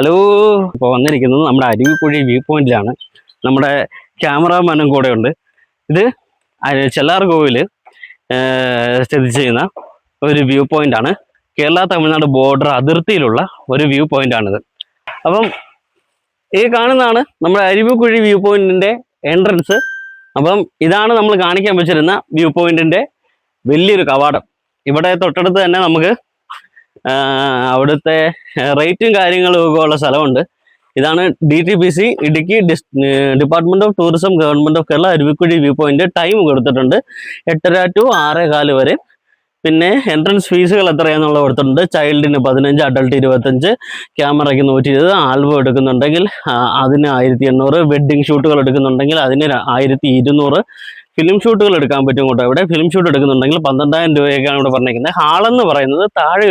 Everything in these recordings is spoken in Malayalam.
ഹലോ, ഇപ്പോൾ വന്നിരിക്കുന്നത് നമ്മുടെ അരുവിക്കുഴി വ്യൂ പോയിന്റിലാണ്. നമ്മുടെ ക്യാമറാമാനും കൂടെ ഉണ്ട്. ഇത് ചെല്ലാർകോവിൽ സ്ഥിതി ചെയ്യുന്ന ഒരു വ്യൂ പോയിന്റ് ആണ്. കേരള തമിഴ്നാട് ബോർഡർ അതിർത്തിയിലുള്ള ഒരു വ്യൂ പോയിന്റ് ആണിത്. അപ്പം ഈ കാണുന്നതാണ് നമ്മുടെ അരുവിക്കുഴി വ്യൂ പോയിന്റിന്റെ എൻട്രൻസ്. അപ്പം ഇതാണ് നമ്മൾ കാണിക്കാൻ വെച്ചിരുന്ന വ്യൂ പോയിന്റിന്റെ വലിയൊരു കവാടം. ഇവിടെ തൊട്ടടുത്ത് തന്നെ നമുക്ക് അവിടുത്തെ റേറ്റും കാര്യങ്ങളും ഒക്കെ ഉള്ള സ്ഥലമുണ്ട്. ഇതാണ് DTPC Idukki department of tourism government of Kerala Aruvikkuzhi view point. Time കൊടുത്തിട്ടുണ്ട് 8:30 to 6:15 വരെ. പിന്നെ എൻട്രൻസ് ഫീസുകൾ എത്രയാണെന്നുള്ള കൊടുത്തിട്ടുണ്ട്. ചൈൽഡിന് 15, അഡൾട്ട് 25, ക്യാമറയ്ക്ക് 120, ആൽബം എടുക്കുന്നുണ്ടെങ്കിൽ അതിന് 1800, വെഡ്ഡിങ് ഷൂട്ടുകൾ എടുക്കുന്നുണ്ടെങ്കിൽ അതിന് 1200, ഫിലിം ഷൂട്ടുകൾ എടുക്കാൻ പറ്റും കേട്ടോ. ഇവിടെ ഫിലിം ഷൂട്ട് എടുക്കുന്നുണ്ടെങ്കിൽ 12,000 രൂപയൊക്കെയാണ് ഇവിടെ പറഞ്ഞിരിക്കുന്നത്. ഹാളെന്ന് പറയുന്നത് താഴെ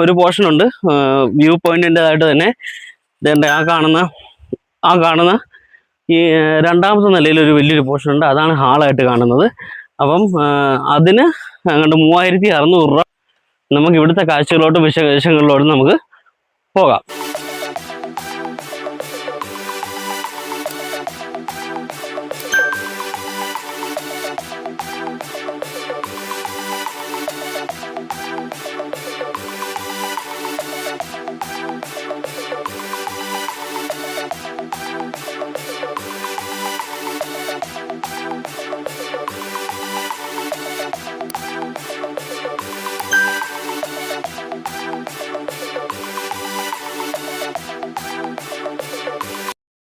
ഒരു പോർഷൻ ഉണ്ട് വ്യൂ പോയിന്റിൻ്റെതായിട്ട് തന്നെ. ഇതേണ്ട ആ കാണുന്ന ഈ രണ്ടാമത്തെ നിലയിൽ ഒരു വലിയൊരു പോർഷൻ ഉണ്ട്. അതാണ് ഹാളായിട്ട് കാണുന്നത്. അപ്പം അതിന് അങ്ങോട്ട് 3600 രൂപ. നമുക്ക് ഇവിടുത്തെ കാഴ്ചകളോട്ടും വിശേഷങ്ങളിലോട്ടും നമുക്ക് പോകാം.